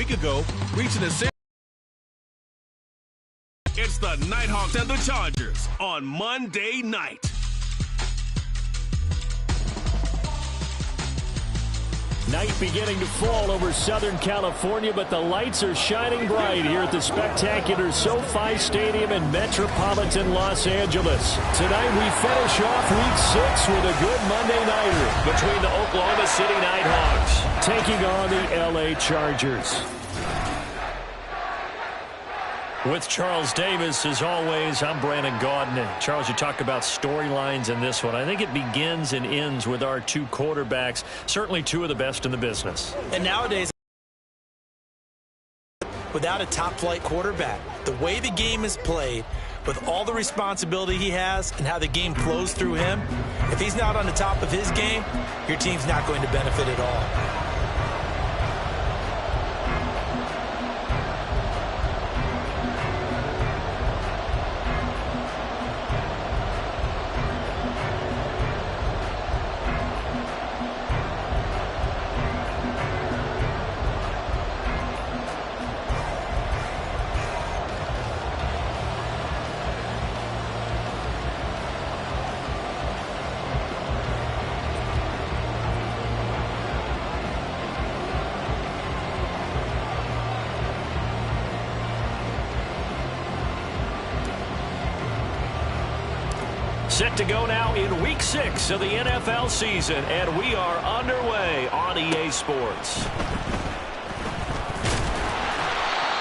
week ago, reaching a series. It's the Nighthawks and the Chargers on Monday night. Night beginning to fall over Southern California, but the lights are shining bright here at the spectacular SoFi Stadium in metropolitan Los Angeles. Tonight we finish off Week 6 with a good Monday nighter between the Oklahoma City Nighthawks taking on the LA Chargers. With Charles Davis, as always, I'm Brandon Gaudin. Charles, you talk about storylines in this one. I think it begins and ends with our two quarterbacks, certainly two of the best in the business. And nowadays, without a top-flight quarterback, the way the game is played, with all the responsibility he has and how the game flows through him, if he's not on the top of his game, your team's not going to benefit at all. Set to go now in Week 6 of the NFL season, and we are underway on EA Sports.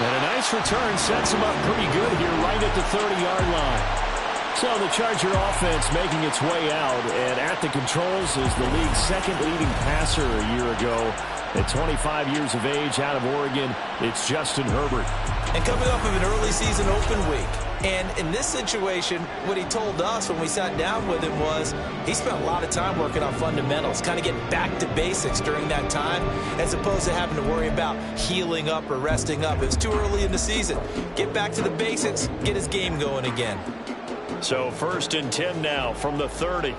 And a nice return sets him up pretty good here right at the 30-yard line. So the Charger offense making its way out, and at the controls is the league's second leading passer a year ago. At 25 years of age out of Oregon, it's Justin Herbert. And coming off of an early season open week. And in this situation, what he told us when we sat down with him was he spent a lot of time working on fundamentals, kind of getting back to basics during that time, as opposed to having to worry about healing up or resting up. It was too early in the season. Get back to the basics, get his game going again. So 1st and 10 now from the 30.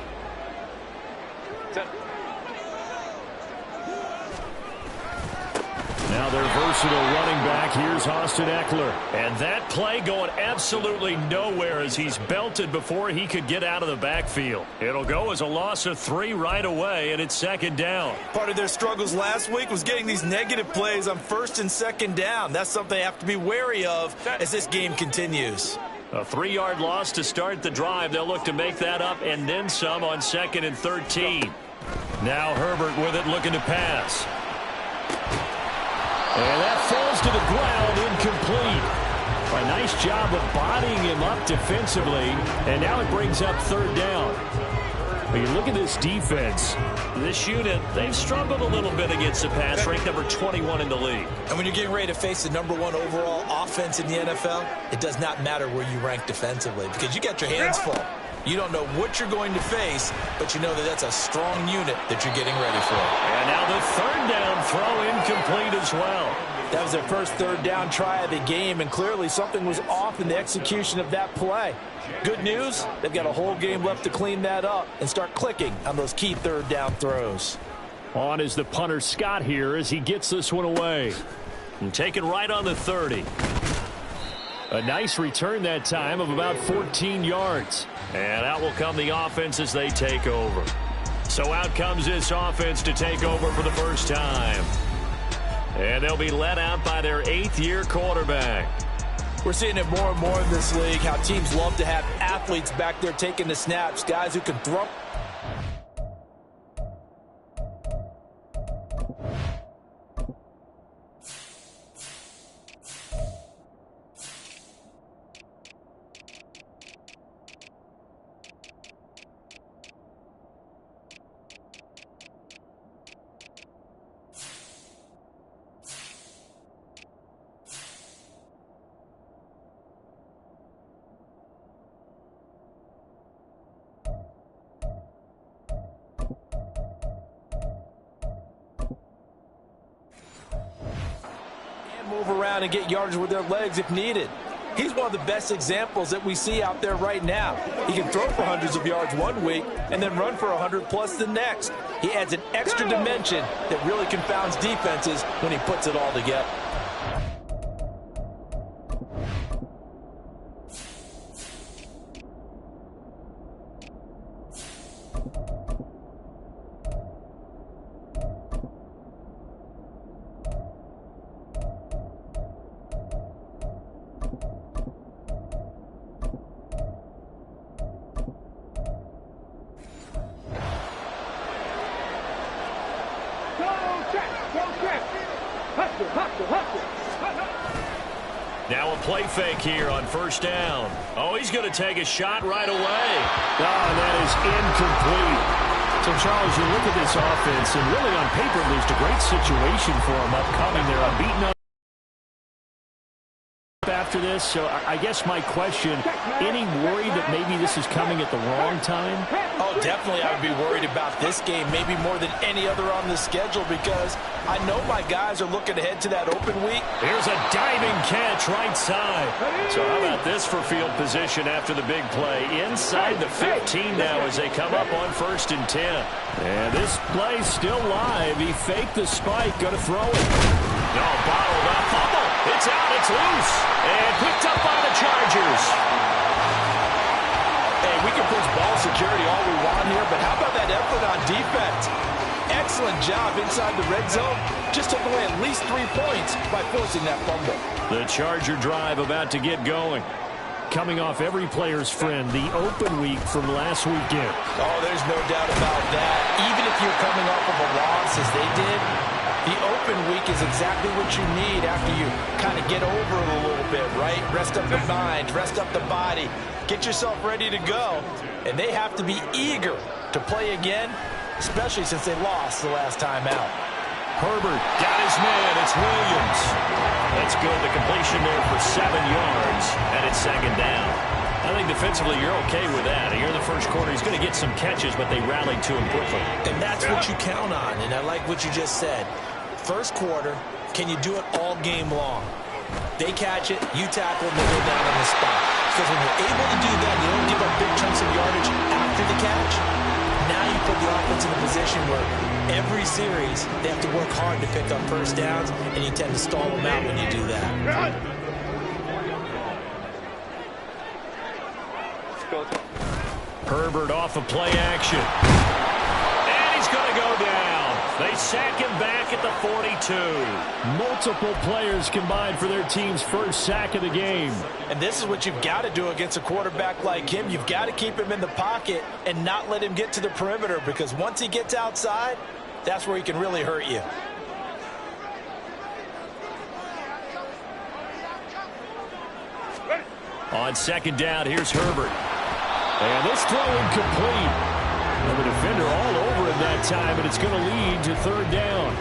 Now their versatile running back, here's Austin Eckler. And that play going absolutely nowhere as he's belted before he could get out of the backfield. It'll go as a loss of 3 right away, and it's 2nd down. Part of their struggles last week was getting these negative plays on 1st and 2nd down. That's something they have to be wary of as this game continues. A 3-yard loss to start the drive. They'll look to make that up and then some on 2nd and 13. Now Herbert with it, looking to pass. And that falls to the ground, incomplete. A nice job of bodying him up defensively, and now it brings up 3rd down. When you look at this defense, this unit, they've struggled a little bit against the pass, ranked number 21 in the league. And when you're getting ready to face the number 1 overall offense in the NFL, it does not matter where you rank defensively because you got your hands full. You don't know what you're going to face, but you know that that's a strong unit that you're getting ready for. And now the 3rd down throw incomplete as well. That was their first 3rd down try of the game, and clearly something was off in the execution of that play. Good news, they've got a whole game left to clean that up and start clicking on those key 3rd down throws. On is the punter Scott here as he gets this one away. And taken right on the 30. A nice return that time of about 14 yards. And out will come the offense as they take over. So out comes this offense to take over for the first time. And they'll be let out by their 8th-year quarterback. We're seeing it more and more in this league, how teams love to have athletes back there taking the snaps, guys who can throw. Move around and get yardage with their legs if needed. He's one of the best examples that we see out there right now. He can throw for hundreds of yards one week and then run for 100+ the next. He adds an extra dimension that really confounds defenses when he puts it all together. Now a play fake here on first down. Oh, he's going to take a shot right away. Oh, and that is incomplete. So, Charles, you look at this offense, and really on paper, there's a great situation for them upcoming. They're unbeaten after this. So I guess my question, any worry that maybe this is coming at the wrong time? Oh, definitely I would be worried about this game, maybe more than any other on the schedule, because I know my guys are looking ahead to that open week. Here's a diving catch right side. So how about this for field position after the big play? Inside the 15 now as they come up on 1st and 10. And this play's still live. He faked the spike, going to throw it. No, bottled up, fumble. It's out, it's loose. And picked up by the Chargers. Hey, we can push ball security all we want here, but how about that effort on defense? Excellent job inside the red zone. Just took away at least 3 points by forcing that fumble. The Charger drive about to get going. Coming off every player's friend, the open week from last weekend. Oh, there's no doubt about that. Even if you're coming off of a loss as they did, the open week is exactly what you need after you kind of get over it a little bit, right? Rest up the mind, rest up the body, get yourself ready to go. And they have to be eager to play again, especially since they lost the last time out. Herbert got his man. It's Williams. That's good. The completion there for 7 yards, and it's 2nd down. I think defensively you're okay with that. Here in the first quarter, he's going to get some catches, but they rallied to him quickly. And that's what you count on, and I like what you just said. First quarter, can you do it all game long? They catch it, you tackle, and they go down on the spot. Because when you're able to do that, you don't give up big chunks of yardage after the catch. Now you put the offense in a position where every series they have to work hard to pick up first downs, and you tend to stall them out when you do that. Herbert off of play action. And he's going to go down. They sack him back at the 42. Multiple players combined for their team's first sack of the game. And this is what you've got to do against a quarterback like him. You've got to keep him in the pocket and not let him get to the perimeter, because once he gets outside, that's where he can really hurt you. On 2nd down, here's Herbert. And this throw incomplete. And the defender all over him that time, and it's going to lead to 3rd down.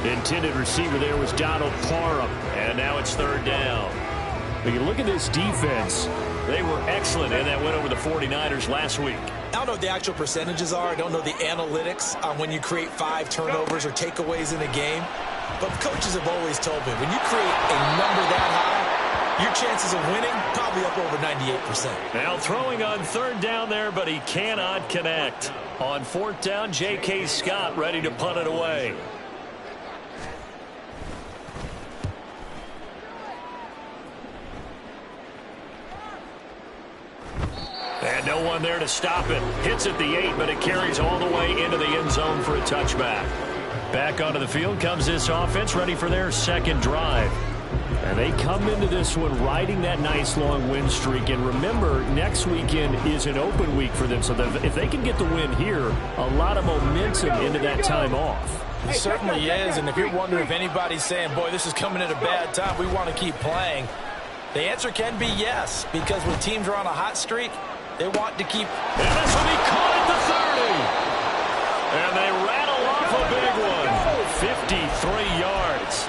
The intended receiver there was Donald Parham, and now it's 3rd down. But you look at this defense. They were excellent in that win over the 49ers last week. I don't know what the actual percentages are. I don't know the analytics on when you create 5 turnovers or takeaways in a game. But coaches have always told me, when you create a number that high, your chances of winning probably up over 98%. Now throwing on 3rd down there, but he cannot connect. On 4th down, J.K. Scott ready to punt it away. And no one there to stop it. Hits at the 8, but it carries all the way into the end zone for a touchback. Back onto the field comes this offense, ready for their 2nd drive. And they come into this one riding that nice long win streak. And remember, next weekend is an open week for them. So if they can get the win here, a lot of momentum into that time off. It certainly is. And if you're wondering if anybody's saying, boy, this is coming at a bad time, we want to keep playing, the answer can be yes. Because when teams are on a hot streak, they want to keep. And this will be caught at the 30. And they rattle off a big one. 53 yards.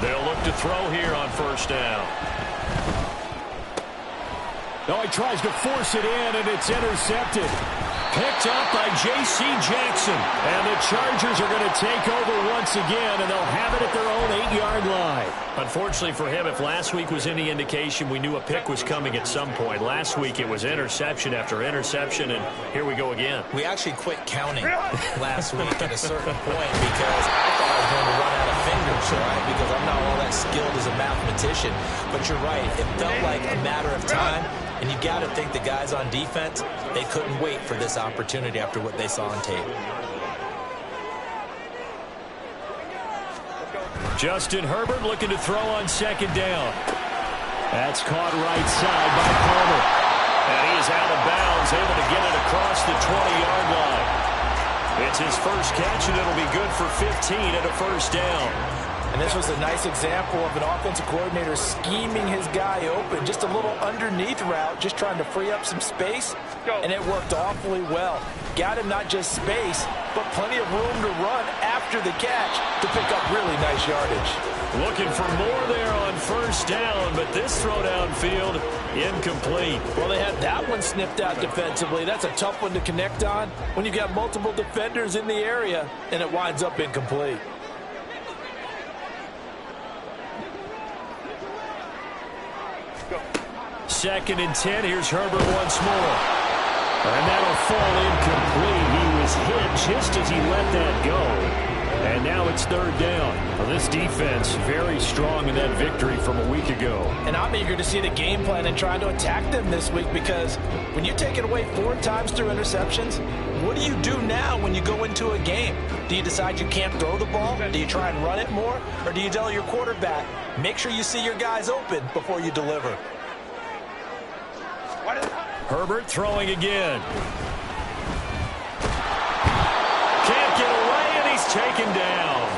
They'll look to throw here on 1st down. Oh, he tries to force it in, and it's intercepted. Picked up by J.C. Jackson. And the Chargers are going to take over once again, and they'll have it at their own 8-yard line. Unfortunately for him, if last week was any indication, we knew a pick was coming at some point. Last week it was interception after interception, and here we go again. We actually quit counting last week at a certain point because I thought I was going to run out of fingers, right? Because I'm not all that skilled as a mathematician. But you're right. It felt like a matter of time. And you got to think the guys on defense, they couldn't wait for this opportunity after what they saw on tape. Justin Herbert looking to throw on 2nd down. That's caught right side by Palmer. And he is out of bounds, able to get it across the 20-yard line. It's his first catch, and it'll be good for 15 and a first down. And this was a nice example of an offensive coordinator scheming his guy open. Just a little underneath route, just trying to free up some space, and it worked awfully well. Got him not just space, but plenty of room to run after the catch to pick up really nice yardage. Looking for more there on first down, but this throw downfield incomplete. Well, they had that one snipped out defensively. That's a tough one to connect on when you got multiple defenders in the area, and it winds up incomplete. Second and 10. Here's Herbert once more. And that'll fall incomplete. He was hit just as he let that go. And now it's third down. Well, this defense very strong in that victory from a week ago. And I'm eager to see the game plan and try to attack them this week, because when you take it away 4 times through interceptions, what do you do now when you go into a game? Do you decide you can't throw the ball? Do you try and run it more? Or do you tell your quarterback, make sure you see your guys open before you deliver? Herbert throwing again. Can't get away, and he's taken down.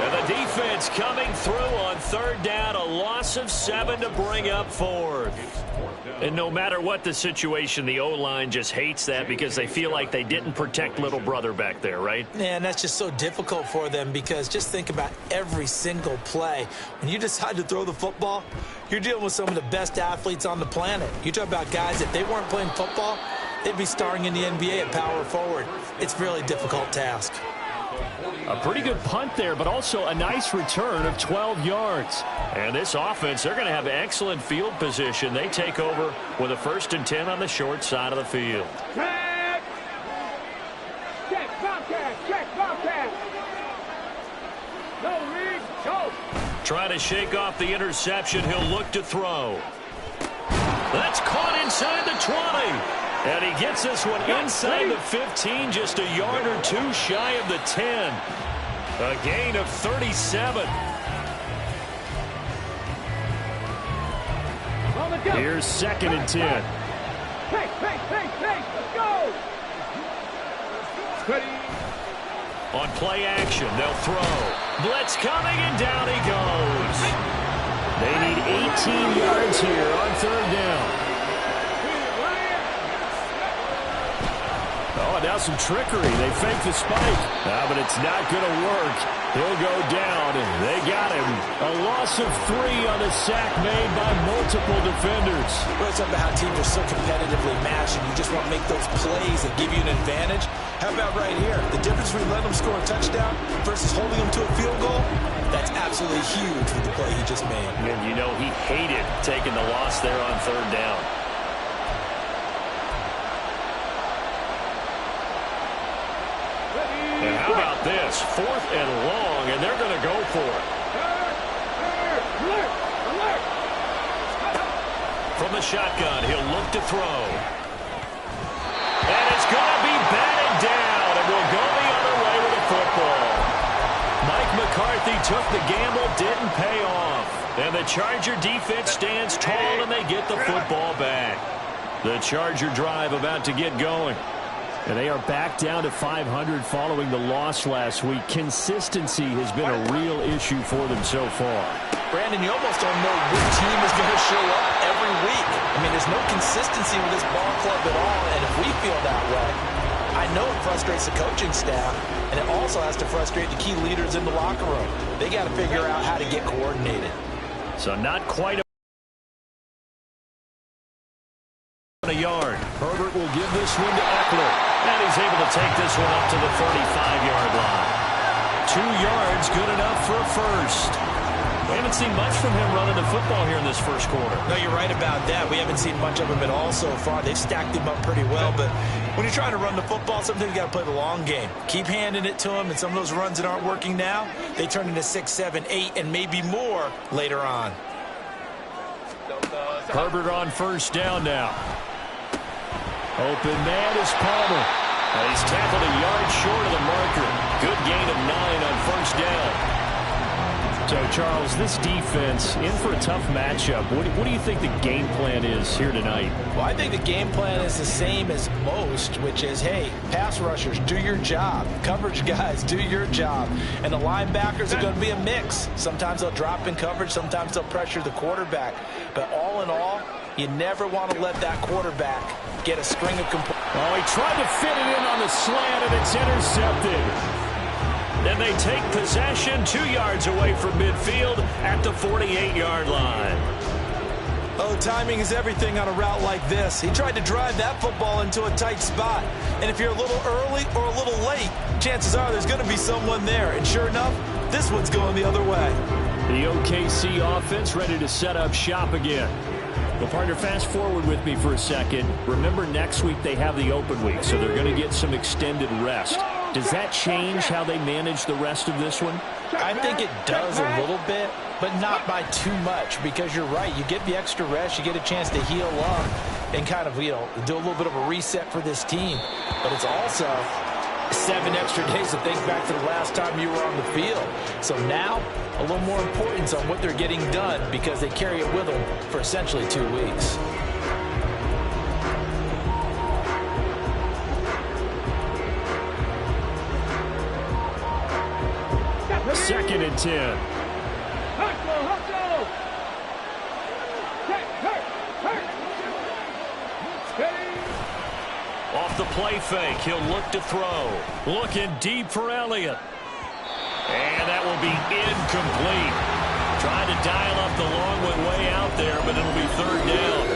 And the defense coming through on third down. A loss of 7 to bring up fourth. And no matter what the situation, the O-line just hates that because they feel like they didn't protect little brother back there, right? Yeah, and that's just so difficult for them, because just think about every single play. When you decide to throw the football, you're dealing with some of the best athletes on the planet. You talk about guys, if they weren't playing football, they'd be starring in the NBA at power forward. It's a really difficult task. A pretty good punt there, but also a nice return of 12 yards. And this offense, they're going to have excellent field position. They take over with a 1st and 10 on the short side of the field. Check! Check, Bobcat! Check, Bobcat! No read, go! Trying to shake off the interception. He'll look to throw. That's caught inside the 20. And he gets this one inside the 15, just a yard or 2 shy of the 10. A gain of 37. Here's 2nd and 10. Hey, let's go! Ready. On play action, they'll throw. Blitz coming, and down he goes. They need 18 yards here on third down. Oh, now some trickery. They fake the spike. But it's not going to work. He'll go down, and they got him. A loss of 3 on the sack made by multiple defenders. Well, it's about how teams are so competitively matched, and you just want to make those plays that give you an advantage. How about right here? The difference between letting them score a touchdown versus holding them to a field goal, that's absolutely huge with the play he just made. And you know he hated taking the loss there on third down. And how about this? 4th and long, and they're going to go for it. From the shotgun, he'll look to throw. And it's going to be batted down, and we'll go the other way with the football. Mike McCarthy took the gamble, didn't pay off. And the Charger defense stands tall, and they get the football back. The Charger drive about to get going. And they are back down to 500 following the loss last week. Consistency has been a real issue for them so far. Brandon, you almost don't know which team is going to show up every week. I mean, there's no consistency with this ball club at all, and if we feel that way, I know it frustrates the coaching staff, and it also has to frustrate the key leaders in the locker room. They got to figure out how to get coordinated. So not quite a yard. Herbert will give this one to Eckler. And he's able to take this one up to the 35-yard line. 2 yards, good enough for a first. We haven't seen much from him running the football here in this first quarter. No, you're right about that. We haven't seen much of him at all so far. They've stacked him up pretty well, but when you're trying to run the football, sometimes you got to play the long game. Keep handing it to him, and some of those runs that aren't working now, they turn into 6, 7, 8, and maybe more later on. Herbert on first down now. Open man is Palmer. And he's tackled a yard short of the marker. Good gain of 9 on first down. So, Charles, this defense in for a tough matchup. What do you think the game plan is here tonight? Well, I think the game plan is the same as most, which is, hey, pass rushers, do your job. Coverage guys, do your job. And the linebackers are going to be a mix. Sometimes they'll drop in coverage. Sometimes they'll pressure the quarterback. But all in all, you never want to let that quarterback get a string of completions. Oh, he tried to fit it in on the slant, and it's intercepted. Then they take possession 2 yards away from midfield at the 48-yard line. Oh, timing is everything on a route like this. He tried to drive that football into a tight spot. And if you're a little early or a little late, chances are there's going to be someone there. And sure enough, this one's going the other way. The OKC offense ready to set up shop again. Well, partner, fast forward with me for a second. Remember, next week they have the open week, so they're going to get some extended rest. Does that change how they manage the rest of this one? I think it does a little bit, but not by too much, because you're right. You get the extra rest, you get a chance to heal up and kind of, do a little bit of a reset for this team. But it's also 7 extra days to think back to the last time you were on the field. So now, a little more importance on what they're getting done, because they carry it with them for essentially 2 weeks. Second and 10. Hustle. Off the play fake, he'll look to throw. Looking deep for Elliott. And that will be incomplete. Trying to dial up the long way out there, but it'll be third down.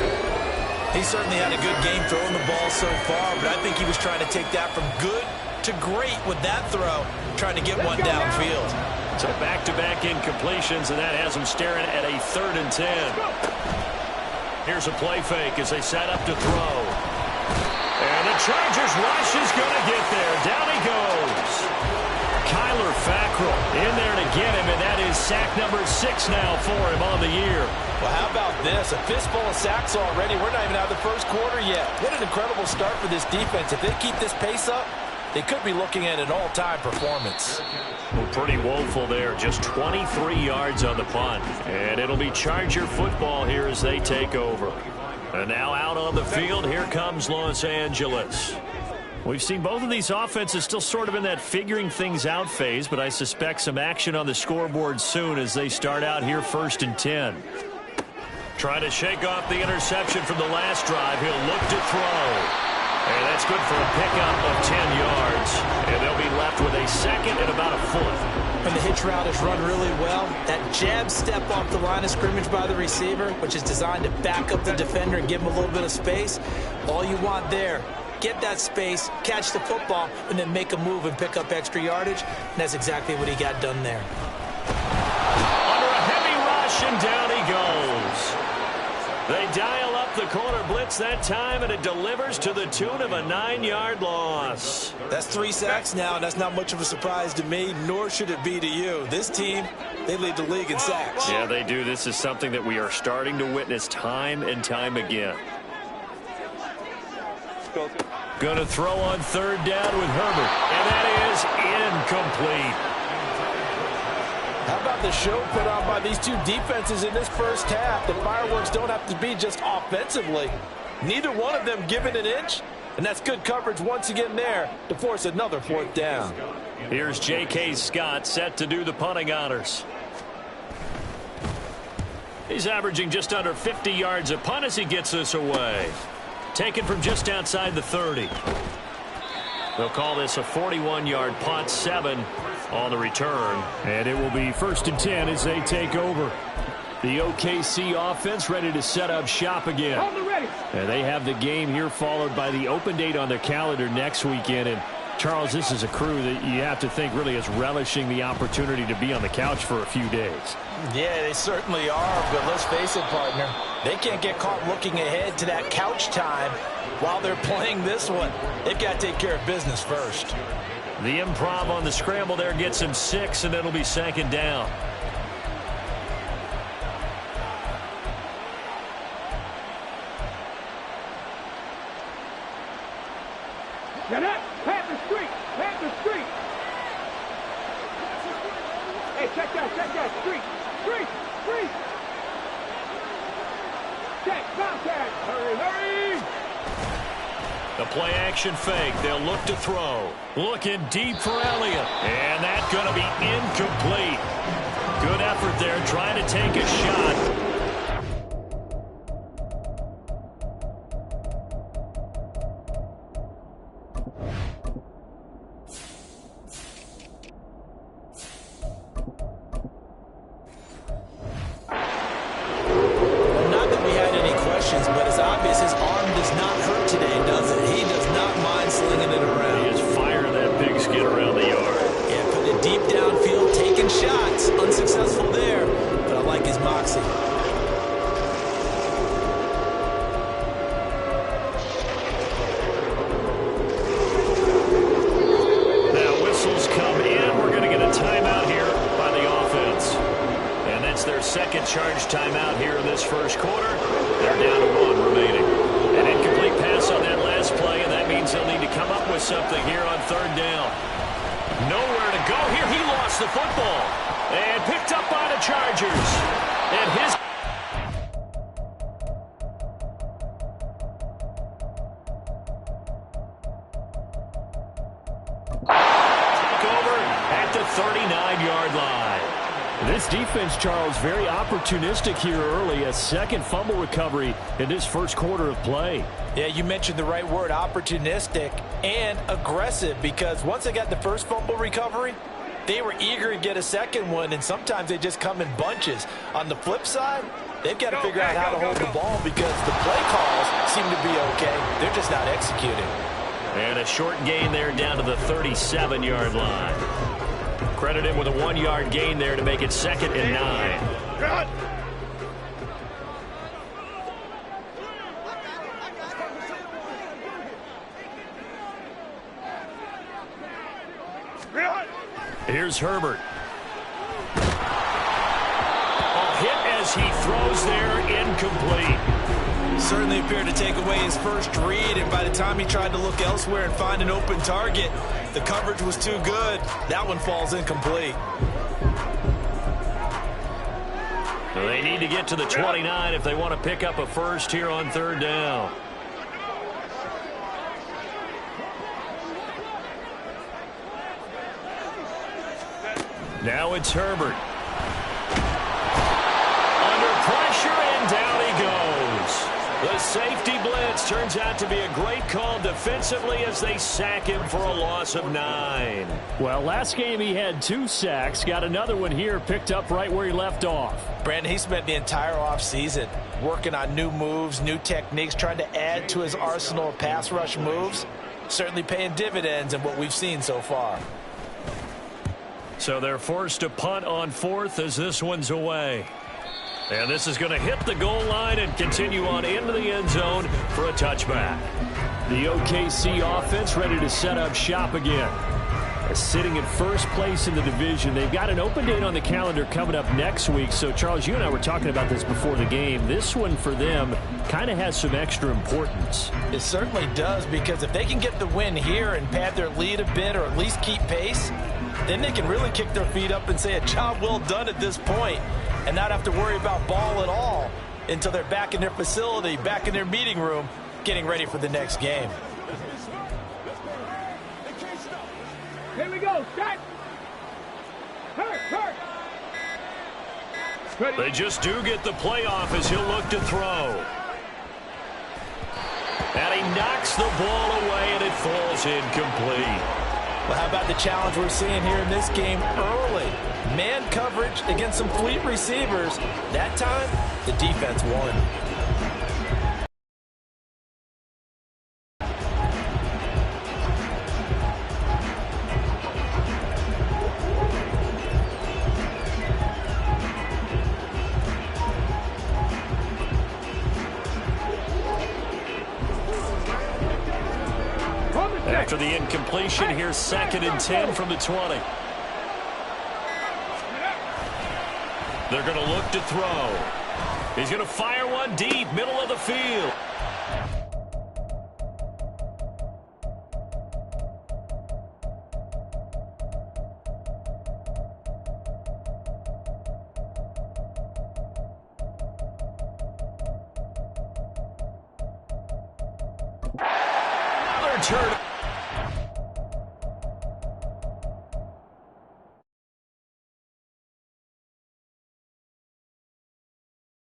He certainly had a good game throwing the ball so far, but I think he was trying to take that from good to great with that throw, trying to get one downfield. So back-to-back incompletions, and that has him staring at a 3rd and 10. Here's a play fake as they set up to throw. And the Chargers rush is going to get there. Down he goes. Kyler Fackrell in there to get him, and that is sack number 6 now for him on the year. Well, how about this? A fistful of sacks already. We're not even out of the first quarter yet. What an incredible start for this defense. If they keep this pace up, they could be looking at an all-time performance. Well, pretty woeful there. Just 23 yards on the punt. And it'll be Charger football here as they take over. And now out on the field, here comes Los Angeles. We've seen both of these offenses still sort of in that figuring things out phase, but I suspect some action on the scoreboard soon as they start out here 1st and 10. Trying to shake off the interception from the last drive. He'll look to throw. And that's good for a pickup of 10 yards. And they'll be left with a 2nd and about a 4th. And the hitch route is run really well. That jab step off the line of scrimmage by the receiver, which is designed to back up the defender and give him a little bit of space. All you want there, get that space, catch the football, and then make a move and pick up extra yardage. And that's exactly what he got done there. Under a heavy rush, and down he goes. They dial up the corner blitz that time, and it delivers to the tune of a 9-yard loss. That's 3 sacks now, and that's not much of a surprise to me, nor should it be to you. This team, they lead the league in sacks. Yeah, they do. This is something that we are starting to witness time and time again. Going to throw on 3rd down with Herbert, and that is incomplete. How about the show put on by these two defenses in this first half? The fireworks don't have to be just offensively. Neither one of them giving an inch, and that's good coverage once again there to force another 4th down. Here's J.K. Scott set to do the punting honors. He's averaging just under 50 yards a punt as he gets this away. Taken from just outside the 30. They'll call this a 41-yard punt, 7 on the return. And it will be 1st and 10 as they take over. The OKC offense ready to set up shop again. And they have the game here followed by the open date on their calendar next weekend. And Charles, this is a crew that you have to think really is relishing the opportunity to be on the couch for a few days. Yeah, they certainly are, but let's face it, partner. They can't get caught looking ahead to that couch time while they're playing this one. They've got to take care of business first. The improv on the scramble there gets him 6, and it'll be 2nd down. Get up! Panther Street! Panther Street! Hey, check that. Street. Check, contact. Hurry. The play action fake. They'll look to throw. Looking deep for Elliott. And that's going to be incomplete. Good effort there trying to take a shot. But it's obvious his arm does not hurt today, does it? He does not mind slinging it around. He is firing that big skid around the yard. Yeah, putting it deep downfield, taking shots. Unsuccessful there, but I like his moxie. Now whistles come in. We're going to get a timeout here by the offense. And that's their second charge timeout here in this first quarter. They're down to 1 remaining. An incomplete pass on that last play, and that means they'll need to come up with something here on third down. Nowhere to go here. He lost the football. And picked up by the Chargers. And his... take over at the 39-yard line. This defense, Charles, very opportunistic here early. A second fumble recovery in this first quarter of play. Yeah, you mentioned the right word, opportunistic and aggressive, because once they got the first fumble recovery, they were eager to get a second one, and sometimes they just come in bunches. On the flip side, they've got to figure out how to hold the ball because the play calls seem to be okay. They're just not executing. And a short gain there down to the 37-yard line. Credit him with a 1-yard gain there to make it 2nd and 9. Here's Herbert. A hit as he throws there, incomplete. Certainly appeared to take away his first read, and by the time he tried to look elsewhere and find an open target, the coverage was too good. That one falls incomplete. They need to get to the 29 if they want to pick up a first here on third down. Now it's Herbert. Under pressure, and down he goes. The safety blitz turns out to be a great call defensively as they sack him for a loss of 9. Well, last game he had 2 sacks. Got another one here, picked up right where he left off. Brandon, he spent the entire offseason working on new moves, new techniques, trying to add to his arsenal of pass rush moves. Certainly paying dividends in what we've seen so far. So they're forced to punt on 4th as this one's away. And this is going to hit the goal line and continue on into the end zone for a touchback. The OKC offense ready to set up shop again. Sitting in first place in the division. They've got an open date on the calendar coming up next week. So, Charles, you and I were talking about this before the game. This one for them kind of has some extra importance. It certainly does, because if they can get the win here and pad their lead a bit or at least keep pace, then they can really kick their feet up and say a job well done at this point and not have to worry about ball at all until they're back in their facility, back in their meeting room, getting ready for the next game. Here we go, set. Hurt. They just do get the playoff as he'll look to throw. And he knocks the ball away and it falls incomplete. Well, how about the challenge we're seeing here in this game early? Man coverage against some fleet receivers. That time, the defense won. After the incompletion, here's 2nd and 10 from the 20. They're going to look to throw. He's going to fire one deep, middle of the field. turn.